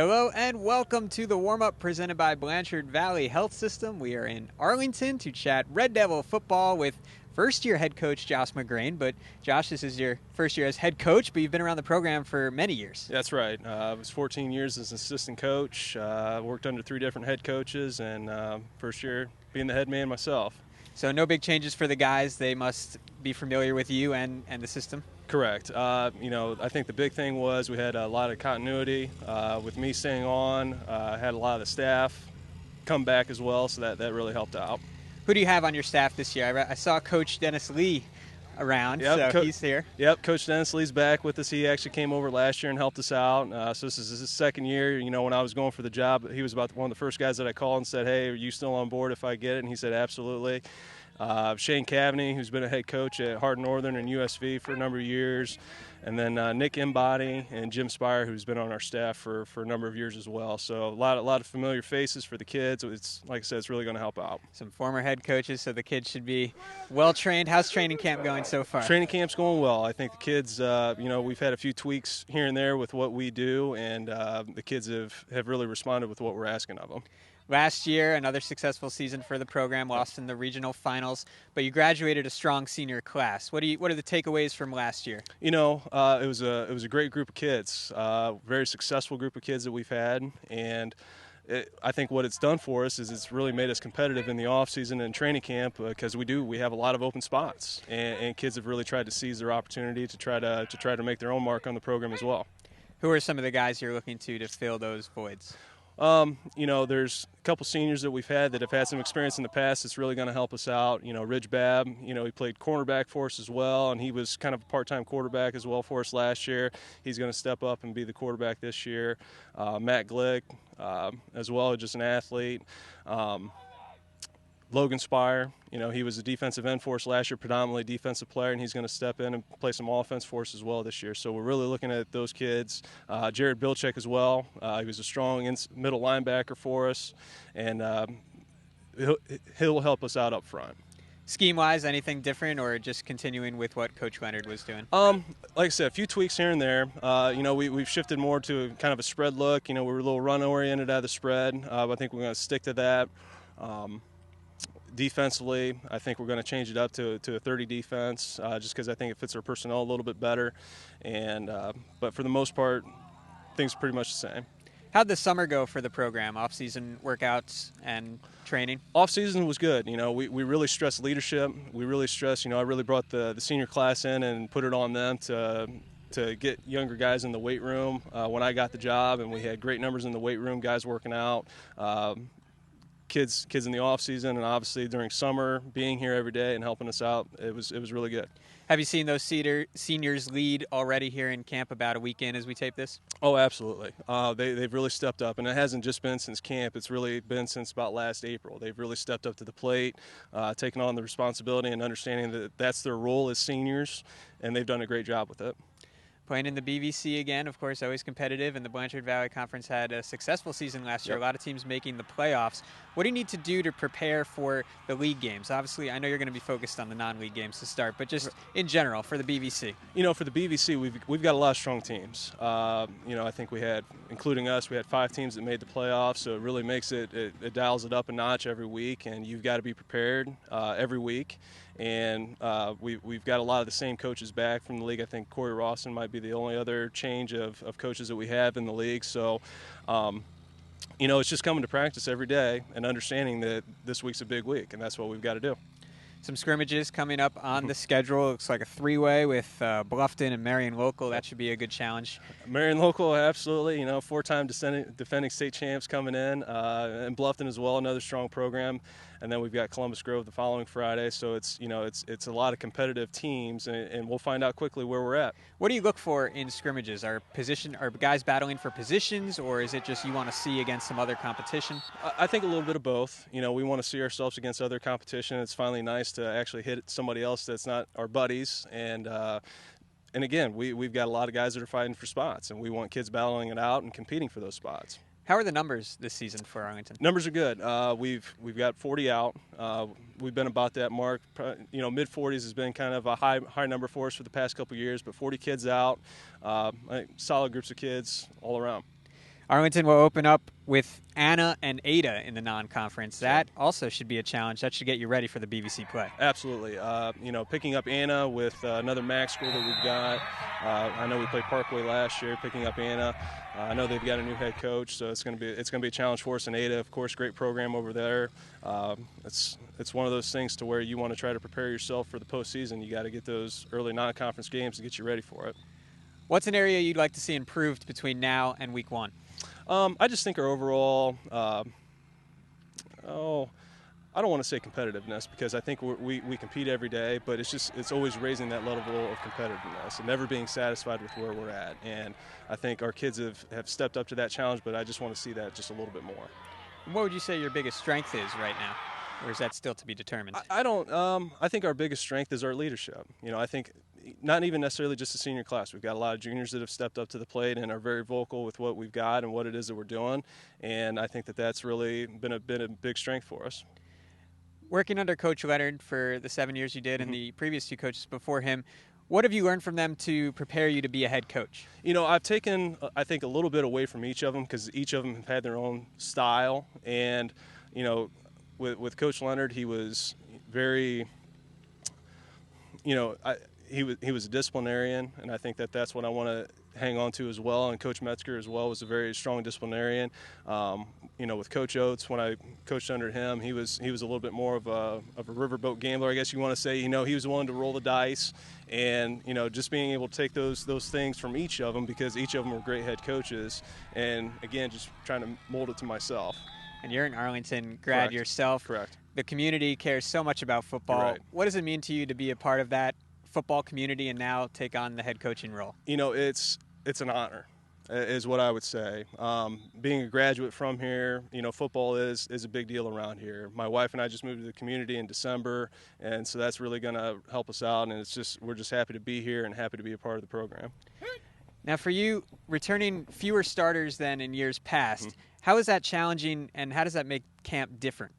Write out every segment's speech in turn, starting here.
Hello and welcome to the warm-up presented by Blanchard Valley Health System. We are in Arlington to chat Red Devil football with first-year head coach Josh McGrain. But Josh, this is your first year as head coach, but you've been around the program for many years. That's right. I was 14 years as an assistant coach. Worked under 3 different head coaches, and first year being the head man myself. So no big changes for the guys. They must be familiar with you and the system. Correct. I think the big thing was we had a lot of continuity with me staying on. I had a lot of the staff come back as well, so that really helped out. Who do you have on your staff this year? I saw Coach Dennis Lee around, so he's here. Yep, Coach Dennis Lee's back with us. He actually came over last year and helped us out. So this is his second year. You know, when I was going for the job, he was about one of the first guys that I called and said, hey, are you still on board if I get it? And he said, absolutely. Shane Cavaney, who's been a head coach at Hart Northern and USV for a number of years, and then Nick Embody and Jim Spire, who's been on our staff for a number of years as well. So a lot of familiar faces for the kids. It's like I said, it's really going to help out. Some former head coaches, so the kids should be well trained. How's training camp going so far? Training camp's going well. I think the kids, we've had a few tweaks here and there with what we do, and the kids have really responded with what we're asking of them. Last year, another successful season for the program, lost in the regional finals, but you graduated a strong senior class. What are the takeaways from last year? It was a great group of kids, very successful group of kids that we've had, and I think what it's done for us is it's really made us competitive in the off season and training camp because we have a lot of open spots, and kids have really tried to seize their opportunity to try to make their own mark on the program as well. Who are some of the guys you're looking to fill those voids? There's a couple seniors that we've had that have had some experience in the past that's really going to help us out. Ridge Babb, he played cornerback for us as well, and he was kind of a part-time quarterback as well for us last year. He's going to step up and be the quarterback this year. Matt Glick, as well, just an athlete. Logan Spire, he was a defensive end for us last year, predominantly defensive player, and he's going to step in and play some offense for us as well this year. So we're really looking at those kids. Jared Bilchek as well. He was a strong middle linebacker for us, and he'll help us out up front. Scheme-wise, anything different, or just continuing with what Coach Leonard was doing? Like I said, a few tweaks here and there. We've shifted more to kind of a spread look. We're a little run-oriented out of the spread. I think we're going to stick to that. Defensively, I think we're going to change it up to a 30 defense just because I think it fits our personnel a little bit better. But for the most part, things are pretty much the same. How'd the summer go for the program, off-season workouts and training? Off-season was good. We really stressed leadership. We really stressed, I really brought the senior class in and put it on them to get younger guys in the weight room when I got the job, and we had great numbers in the weight room, guys working out. Kids in the off season, and obviously during summer, being here every day and helping us out, it was really good. Have you seen those seniors lead already here in camp about a week in as we tape this? Oh, absolutely. They've really stepped up, and it hasn't just been since camp. It's really been since about last April. They've really stepped up to the plate, taken on the responsibility and understanding that that's their role as seniors, and they've done a great job with it. Playing in the BVC again, of course, always competitive, and the Blanchard Valley Conference had a successful season last year. Yep. A lot of teams making the playoffs. What do you need to do to prepare for the league games? Obviously, I know you're going to be focused on the non-league games to start, but just in general for the BVC. For the BVC, we've got a lot of strong teams. I think including us, we had 5 teams that made the playoffs, so it really makes it dials it up a notch every week, and you've got to be prepared every week. And we've got a lot of the same coaches back from the league. I think Corey Rawson might be the only other change of coaches that we have in the league. So, it's just coming to practice every day and understanding that this week's a big week, and that's what we've got to do. Some scrimmages coming up on the schedule. Looks like a 3-way with Bluffton and Marion Local. That should be a good challenge. Marion Local, absolutely. 4-time defending state champs coming in, and Bluffton as well, another strong program. And then we've got Columbus Grove the following Friday. So it's a lot of competitive teams, and we'll find out quickly where we're at. What do you look for in scrimmages? Are guys battling for positions, or is it just you want to see against some other competition? I think a little bit of both. We want to see ourselves against other competition. It's finally nice to actually hit somebody else that's not our buddies. And again, we've got a lot of guys that are fighting for spots, and we want kids battling it out and competing for those spots. How are the numbers this season for Arlington? Numbers are good. We've got 40 out. We've been about that mark. Mid-40s has been kind of a high number for us for the past couple of years, but 40 kids out, solid groups of kids all around. Arlington will open up with Anna and Ada in the non-conference. That also should be a challenge. That should get you ready for the BVC play. Absolutely. Picking up Anna with another MAC school that we've got. I know we played Parkway last year. Picking up Anna, I know they've got a new head coach, so it's going to be a challenge for us. And Ada, of course, great program over there. It's one of those things to where you want to try to prepare yourself for the postseason. You got to get those early non-conference games to get you ready for it. What's an area you'd like to see improved between now and week 1? I just think our overall, I don't want to say competitiveness, because I think we compete every day, but it's always raising that level of competitiveness and never being satisfied with where we're at. And I think our kids have stepped up to that challenge, but I just want to see that just a little bit more. What would you say your biggest strength is right now? Or is that still to be determined? I think our biggest strength is our leadership. I think not even necessarily just the senior class. We've got a lot of juniors that have stepped up to the plate and are very vocal with what we've got and what it is that we're doing. And I think that's really been a big strength for us. Working under Coach Leonard for the 7 years you did and the previous 2 coaches before him, what have you learned from them to prepare you to be a head coach? I've taken, I think, a little bit away from each of them, because each of them have had their own style. And, with Coach Leonard, he was very, he was a disciplinarian, and I think that's what I want to hang on to as well. And Coach Metzger as well was a very strong disciplinarian. With Coach Oates, when I coached under him, he was a little bit more of a riverboat gambler, I guess you want to say. He was willing to roll the dice, and just being able to take those things from each of them, because each of them were great head coaches. And again, just trying to mold it to myself. And you're an Arlington grad yourself. Correct. The community cares so much about football. Right. What does it mean to you to be a part of that football community and now take on the head coaching role? It's an honor, is what I would say. Being a graduate from here, football is a big deal around here. My wife and I just moved to the community in December, and so that's really going to help us out. And we're just happy to be here and happy to be a part of the program. Now, for you, returning fewer starters than in years past, how is that challenging, and how does that make camp different?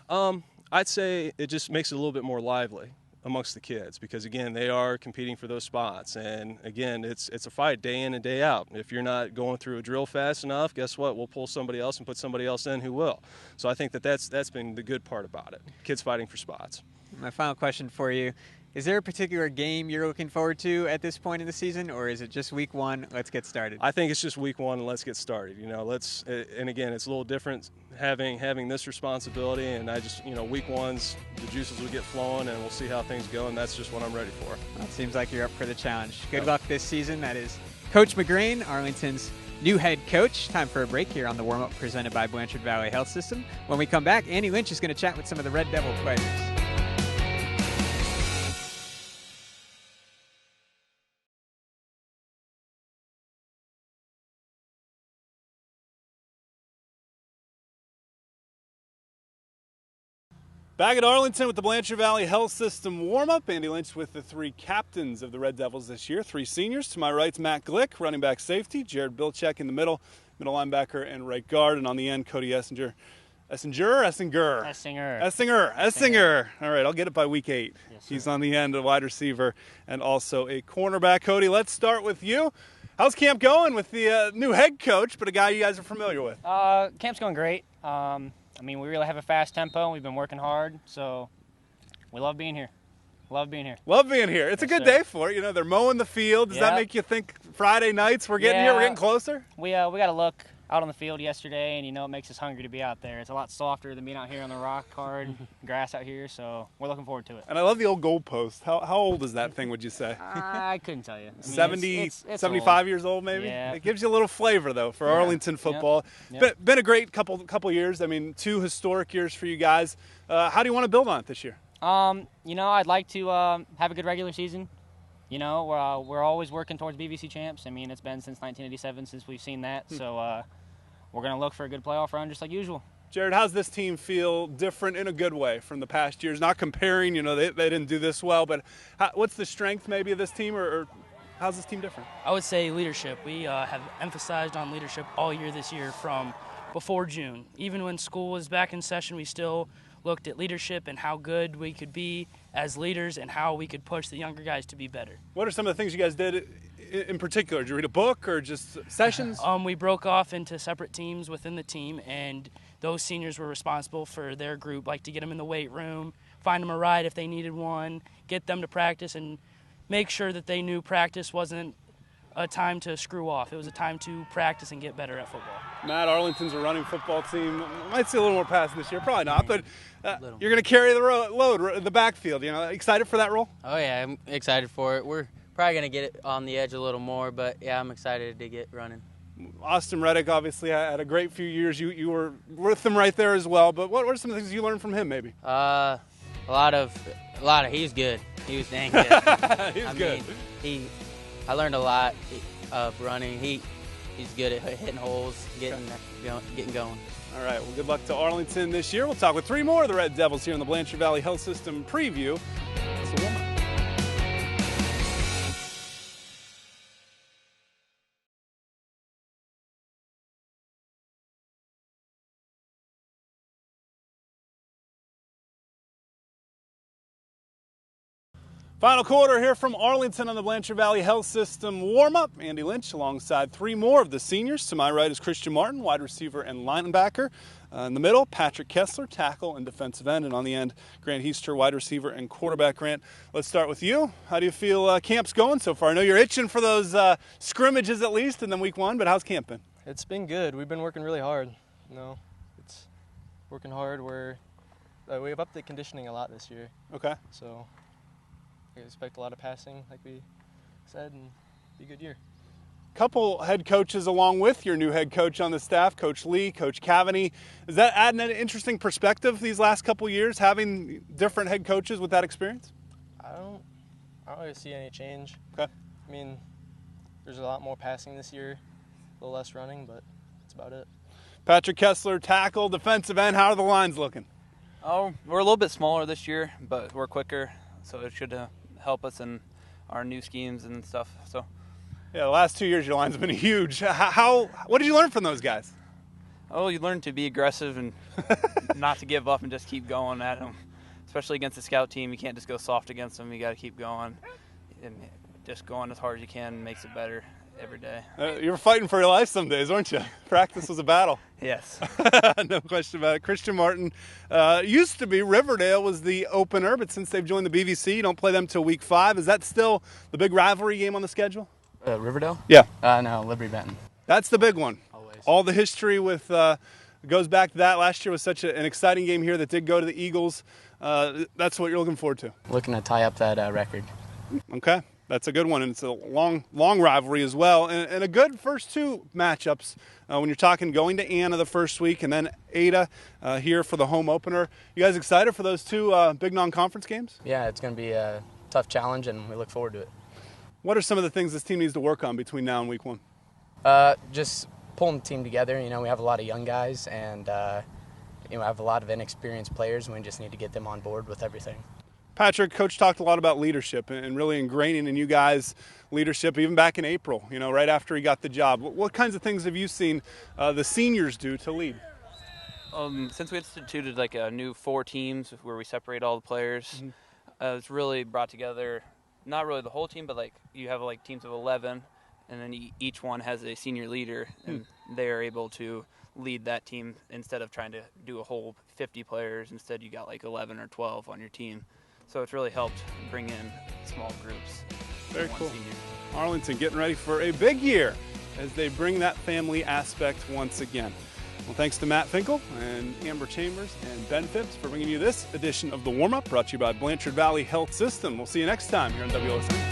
I'd say it just makes it a little bit more lively amongst the kids, because again, they are competing for those spots, and again, it's a fight day in and day out. If you're not going through a drill fast enough, guess what? We'll pull somebody else and put somebody else in who will. So I think that's been the good part about it. Kids fighting for spots. My final question for you. Is there a particular game you're looking forward to at this point in the season, or is it just week 1, let's get started? I think it's just week 1 and let's get started. And again, it's a little different having this responsibility, and I just, week 1's, the juices will get flowing, and we'll see how things go, and that's just what I'm ready for. Well, it seems like you're up for the challenge. Good luck this season. That is Coach McGrain, Arlington's new head coach. Time for a break here on the warm-up presented by Blanchard Valley Health System. When we come back, Andy Lynch is going to chat with some of the Red Devil players. Back at Arlington with the Blanchard Valley Health System warm-up. Andy Lynch with the 3 captains of the Red Devils this year. 3 seniors. To my right's Matt Glick, running back safety. Jared Bilchek in the middle linebacker and right guard. And on the end, Cody Essinger. Essinger. All right, I'll get it by week 8. Yes, he's on the end, a wide receiver and also a cornerback. Cody, let's start with you. How's camp going with the new head coach, but a guy you guys are familiar with? Camp's going great. We really have a fast tempo, and we've been working hard, so we love being here. It's a good day for it. They're mowing the field. Does that make you think Friday nights we're getting here, we're getting closer? We got to look out on the field yesterday, and it makes us hungry to be out there. It's a lot softer than being out here on the rock hard grass out here, so we're looking forward to it. And I love the old goalpost. How old is that thing, would you say? I couldn't tell you. 75 old. Years old, maybe? Yeah. It gives you a little flavor, though, for Arlington football. Yep. Been a great couple years. 2 historic years for you guys. How do you want to build on it this year? I'd like to have a good regular season. We're always working towards BVC champs. It's been since 1987 since we've seen that, so we're going to look for a good playoff run just like usual. Jared, how's this team feel different in a good way from the past years? Not comparing, they didn't do this well, but what's the strength maybe of this team, or how's this team different? I would say leadership. We have emphasized on leadership all year this year from before June. Even when school was back in session, we still looked at leadership and how good we could be as leaders and how we could push the younger guys to be better. What are some of the things you guys did in particular? Did you read a book or just sessions? We broke off into separate teams within the team, and those seniors were responsible for their group, like to get them in the weight room, find them a ride if they needed one, get them to practice, and make sure that they knew practice wasn't a time to screw off. It was a time to practice and get better at football. Matt, Arlington's a running football team. Might see a little more passing this year, probably not, but you're going to carry the load, the backfield. You know, excited for that role? Oh yeah, I'm excited for it. We're probably going to get it on the edge a little more, but yeah, I'm excited to get running. Austin Reddick obviously had a great few years. You were with him right there as well, but what are some of the things you learned from him maybe? A lot of he's good. He was dang good. He's good. I learned a lot of running. He's good at hitting holes, getting going. All right, well, good luck to Arlington this year. We'll talk with 3 more of the Red Devils here in the Blanchard Valley Health System preview. That's the warm-up. Final quarter here from Arlington on the Blanchard Valley Health System warm-up. Andy Lynch alongside 3 more of the seniors. To my right is Christian Martin, wide receiver and linebacker. In the middle, Patrick Kessler, tackle and defensive end. And on the end, Grant Heister, wide receiver and quarterback. Grant, let's start with you. How do you feel camp's going so far? I know you're itching for those scrimmages at least and then week 1, but how's camp been? It's been good. We've been working really hard. You know, it's working hard. We've upped the conditioning a lot this year. Okay. So I expect a lot of passing, like we said, and be a good year. Couple head coaches along with your new head coach on the staff, Coach Lee, Coach Cavaney. Is that adding an interesting perspective these last couple years, having different head coaches with that experience? I don't really see any change. Okay. I mean, there's a lot more passing this year, a little less running, but that's about it. Patrick Kessler, tackle, defensive end. How are the lines looking? Oh, we're a little bit smaller this year, but we're quicker, so it should help us in our new schemes and stuff. So, yeah, the last 2 years your line's been huge. What did you learn from those guys? Oh, you learn to be aggressive and not to give up and just keep going at them. Especially against the scout team, you can't just go soft against them. You got to keep going, and just going as hard as you can makes it better every day. You were fighting for your life some days, weren't you? Practice was a battle. Yes. No question about it. Christian Martin, used to be Riverdale was the opener, but since they've joined the BVC, you don't play them till week 5. Is that still the big rivalry game on the schedule? Riverdale? Yeah. No, Liberty Benton. That's the big one. Always. All the history with goes back to that. Last year was such an exciting game here that did go to the Eagles. That's what you're looking forward to. Looking to tie up that record. Okay. That's a good one, and it's a long rivalry as well, and a good first 2 matchups when you're talking going to Anna the first week and then Ada here for the home opener. You guys excited for those 2 big non-conference games? Yeah, it's going to be a tough challenge, and we look forward to it. What are some of the things this team needs to work on between now and week 1? Just pulling the team together. You know, we have a lot of young guys, and we have a lot of inexperienced players, and we just need to get them on board with everything. Patrick, Coach talked a lot about leadership and really ingraining in you guys leadership even back in April, right after he got the job. What kinds of things have you seen the seniors do to lead? Since we instituted like a new 4 teams where we separate all the players, it's really brought together, not really the whole team, but like you have like teams of 11, and then each one has a senior leader, and they are able to lead that team instead of trying to do a whole 50 players. Instead, you got like 11 or 12 on your team. So it's really helped bring in small groups. Very cool. Arlington getting ready for a big year as they bring that family aspect once again. Well, thanks to Matt Finkel and Amber Chambers and Ben Phipps for bringing you this edition of The Warm-Up, brought to you by Blanchard Valley Health System. We'll see you next time here on WLSN.